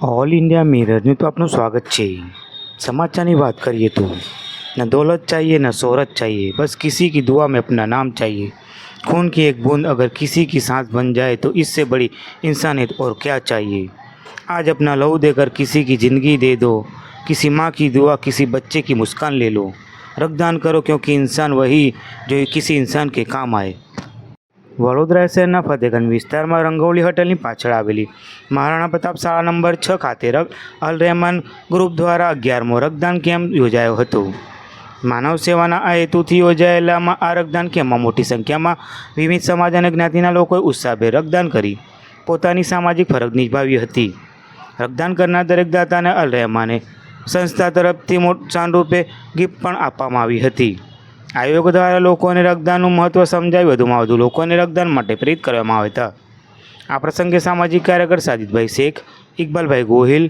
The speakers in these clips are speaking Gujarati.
ऑल इंडिया मिरर में तो आपનું સ્વાગત છે। समाचार की बात करिए तो न दौलत चाहिए न शोहरत चाहिए, बस किसी की दुआ में अपना नाम चाहिए। खून की एक बूंद अगर किसी की सांस बन जाए तो इससे बड़ी इंसानियत और क्या चाहिए। आज अपना लहू देकर किसी की ज़िंदगी दे दो, किसी माँ की दुआ, किसी बच्चे की मुस्कान ले लो। रक्तदान करो क्योंकि इंसान वही जो किसी इंसान के काम आए। વડોદરા શહેરના ફતેગંજ વિસ્તારમાં રંગોળી હોટલની પાછળ આવેલી મહારાણા પ્રતાપ શાળા નંબર 6 ખાતે અલ રહેમાન ગ્રુપ દ્વારા 11મો રક્તદાન કેમ્પ યોજાયો હતો। માનવ સેવાના આ હેતુથી યોજાયેલા આ રક્તદાન કેમ્પમાં મોટી સંખ્યામાં વિવિધ સમાજ અને જ્ઞાતિના લોકોએ ઉત્સાહભેર રક્તદાન કરી પોતાની સામાજિક ફરજ નિભાવી હતી। રક્તદાન કરનાર દરેક દાતાને અલ રહેમાને સંસ્થા તરફથી પ્રોત્સાહન રૂપે ગિફ્ટ પણ આપવામાં આવી હતી। આયોજકો દ્વારા લોકોને રક્તદાનનું મહત્ત્વ સમજાવી વધુમાં વધુ લોકોને રક્તદાન માટે પ્રેરિત કરવામાં આવ્યા હતા। આ પ્રસંગે સામાજિક કાર્યકર સાજિદભાઈ શેખ, ઇકબાલભાઈ ગોહિલ,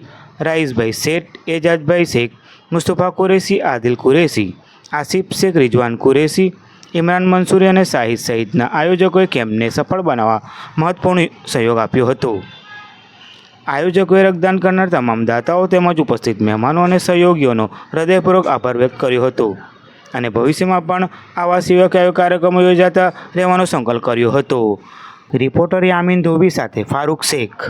રાઈસભાઈ શેઠ, એજાજભાઈ શેખ, મુસ્તફા કુરેશી, આદિલ કુરેશી, આસિફ શેખ, રિજવાન કુરેશી, ઇમરાન મંસૂરી અને શાહિદ સહિતના આયોજકોએ કેમ્પને સફળ બનાવવા મહત્વપૂર્ણ સહયોગ આપ્યો હતો। આયોજકોએ રક્તદાન કરનાર તમામ દાતાઓ તેમજ ઉપસ્થિત મહેમાનો અને સહયોગીઓનો હૃદયપૂર્વક આભાર વ્યક્ત કર્યો હતો અને ભવિષ્યમાં પણ આવા સેવાકીય કાર્યક્રમો યોજાતા રહેવાનો સંકલ્પ કર્યો હતો। રિપોર્ટર યામીન ધોબી સાથે ફારૂક શેખ।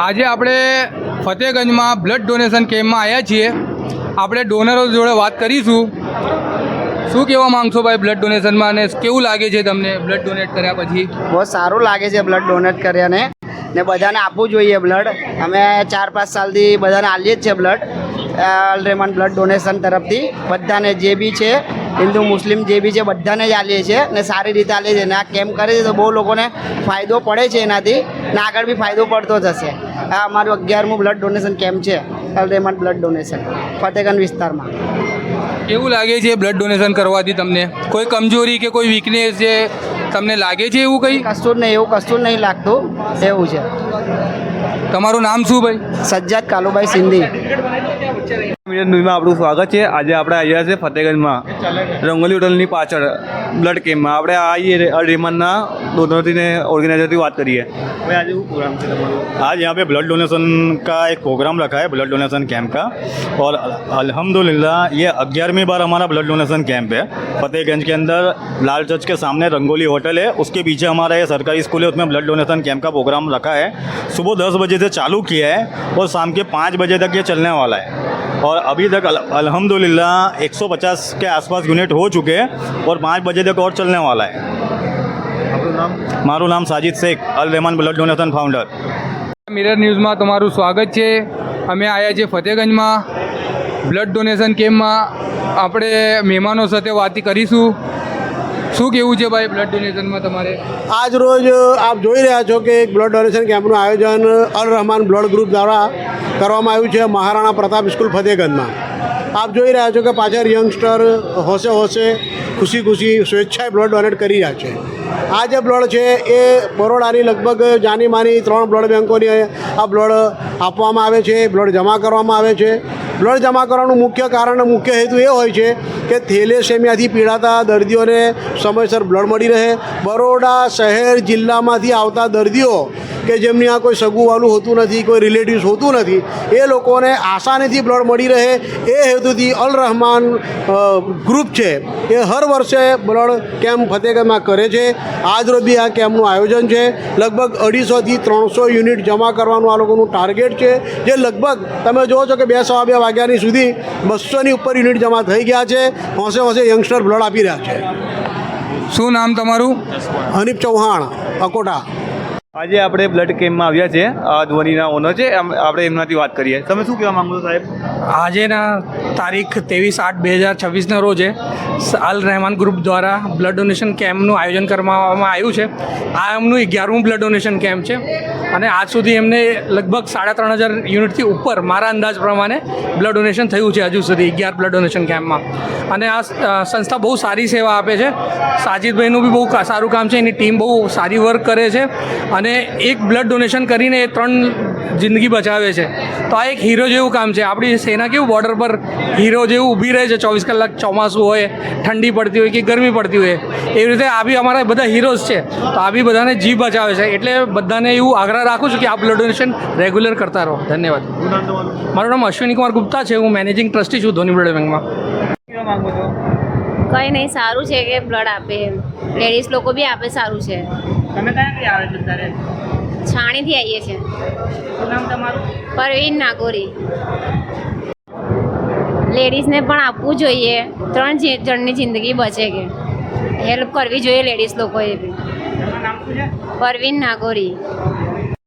આજે આપણે ફતેગંજમાં બ્લડ ડોનેશન કેમ્પમાં આવ્યા છીએ। આપણે ડોનરો જોડે વાત કરીશું। શું કહેવા માંગશો ભાઈ બ્લડ ડોનેશનમાં, અને કેવું લાગે છે તમને બ્લડ ડોનેટ કર્યા પછી? બહુ સારું લાગે છે બ્લડ ડોનેટ કર્યાને, ને બધાને આપવું જોઈએ બ્લડ। અમે 4-5 સાલથી બધાને આપીએ જ છે બ્લડ, અલ રહેમાન બ્લડ ડોનેશન તરફથી બધાને, જે બી છે હિન્દુ મુસ્લિમ જે બી છે બધાને જ આપીએ છીએ ને સારી રીતે આપીએ છીએ। ને આ કેમ્પ કરે છે તો બહુ લોકોને ફાયદો પડે છે એનાથી, ને આગળ બી ફાયદો પડતો જશે। આ અમારું 11મું બ્લડ ડોનેશન કેમ્પ છે અલ રહેમાન બ્લડ ડોનેશન ફતેગંજ વિસ્તારમાં। કેવું લાગે છે બ્લડ ડોનેશન કરવાથી તમને? કોઈ કમજોરી કે કોઈ વીકનેસ છે તમને લાગે છે એવું કંઈ? કશું જ નહીં, એવું કશું જ નહીં લાગતું, એવું છે। તમારું નામ શું ભાઈ? સજ્જાદ કાલુભાઈ સિંધી। મીડિયા ન્યૂઝમાં આપણું સ્વાગત છે. આજે આપણે આવ્યા છે ફતેહગંજમાં રંગોલી હોટલની પાછળ બ્લડ કેમ્પમાં. આપણે આइए अल रेमनना डोनरથી ने ऑर्गेनाइजर की बात करिए. भाई आज वो प्रोग्राम से आज यहाँ पे ब्लड डोनेशन का एक प्रोग्राम रखा है, ब्लड डोनेशन कैंप का, और अल्हम्दुलिल्लाह ये 11वीं बार हमारा ब्लड डोनेशन कैंप है. फतेहगंज के अंदर लाल चर्च के सामने रंगोली होटल है, उसके पीछे हमारा ये सरकारी स्कूल है, उसमें ब्लड डोनेशन कैंप का प्रोग्राम रखा है. सुबह 10 बजे से चालू किया है और शाम के 5 बजे तक ये चलने वाला है. और अभी तक अल्हम्दुलिल्लाह 150 के आसपास यूनिट हो चुके हैं और 5 बजे तक और चलने वाला है. મારું નામ Sajid Shaikh, Al Rahman blood donation founder. Mirror ન્યૂઝમાં તમારું સ્વાગત છે. અમે આવ્યા છીએ ફતેહગંજમાં બ્લડ ડોનેશન કેમ્પમાં. આપણે મહેમાનો સાથે વાત કરીશું. શું કહેવું છે ભાઈ બ્લડ ડોનેશનમાં તમારે? આજ રોજ આપ જોઈ રહ્યા છો કે એક બ્લડ ડોનેશન કેમ્પનું આયોજન અલ રહેમાન બ્લડ ગ્રુપ દ્વારા કરવામાં આવ્યું છે મહારાણા પ્રતાપ સ્કૂલ ફતેહગંજમાં. આપ જોઈ રહ્યા છો કે પાછળ યંગસ્ટર હોશે ખુશી ખુશી સ્વેચ્છાએ બ્લડ ડોનેટ કરી રહ્યા છે. આ જે બ્લડ છે એ બરોડાની લગભગ જાની માની 3 બ્લડ બેંકોની આ બ્લડ આપવામાં આવે છે, બ્લડ જમા કરવામાં આવે છે. બ્લડ જમા કરવાનું મુખ્ય કારણ, મુખ્ય હેતુ એ હોય છે કે થેલેસેમિયાથી પીડાતા દર્દીઓને સમયસર બ્લડ મળી રહે. બરોડા શહેર જિલ્લામાંથી આવતા દર્દીઓ કે જેમની આ કોઈ સગુવાલું હોતું નથી, કોઈ રિલેટિવ્સ હોતું નથી, એ લોકોને આસાનીથી બ્લડ મળી રહે એ હેતુથી અલ રહેમાન ગ્રુપ છે એ હર વર્ષે બ્લડ કેમ્પ ફતેહગંજમાં કરે છે. આજ રોજ બી આ કેમ્પનું આયોજન છે. લગભગ 250થી 300 યુનિટ જમા કરવાનું આ લોકોનું ટાર્ગેટ છે, જે લગભગ તમે જુઓ છો કે 2-2:15 વાગ્યાની સુધી 200ની ઉપર યુનિટ જમા થઈ ગયા છે. હોંશે યંગસ્ટર બ્લડ આપી રહ્યા છે. શું નામ તમારું? હનીફ ચૌહાણ, અકોટા. આજે આપણે બ્લડ કેમ્પમાં આવ્યા છે. આ ધ્વનિના ઓનર છે, આપણે એમનાથી વાત કરીએ. તમે શું કહેવા માંગો છો સાહેબ? આજેના તારીખ 23/8/2026ના રોજે અલ રહેમાન ગ્રુપ દ્વારા બ્લડ ડોનેશન કેમ્પનું આયોજન કરવામાં આવ્યું છે. આ એમનું 11મું બ્લડ ડોનેશન કેમ્પ છે અને આજ સુધી એમને લગભગ 3,500 યુનિટથી ઉપર મારા અંદાજ પ્રમાણે બ્લડ ડોનેશન થયું છે હજુ સુધી 11 બ્લડ ડોનેશન કેમ્પમાં. અને આ સંસ્થા બહુ સારી સેવા આપે છે. સાજિદભાઈનું બી બહુ સારું કામ છે, એની ટીમ બહુ સારી વર્ક કરે છે અને એક બ્લડ ડોનેશન કરીને એ 3 જિંદગી બચાવે છે. તો આ એક હીરો જેવું કામ છે. આપણી સેના કેવું બોર્ડર પર હીરો જેવું ઊભી રહે છે 24 કલાક, ચોમાસું હોય, ઠંડી પડતી હોય કે ગરમી પડતી હોય, એવી રીતે આ બી અમારા બધા હીરોઝ છે. તો આ બી બધાને જીવ બચાવે છે. એટલે બધાને એવું આગ્રહ રાખું છું કે આ બ્લડ ડોનેશન રેગ્યુલર કરતા રહો. ધન્યવાદ. મારું નામ અશ્વિની કુમાર ગુપ્તા છે. હું મેનેજિંગ ટ્રસ્ટી છું ધોની બ્લડ બેંકમાં. કંઈ નહીં, સારું છે કે બ્લડ આપે. લેડીઝ લોકો બી આપે, સારું છે. તમે ક્યાંથી આવે છો ત્યારે? છાણીથી આવીએ છીએ. શું નામ તમારું? પરવીન નાગોરી. લેડીઝને પણ આપવું જોઈએ. 3 જણની જિંદગી બચે કે હેલ્પ કરવી જોઈએ લેડીઝ લોકોએ બી. તમારું નામ શું છે? પરવીન નાગોરી.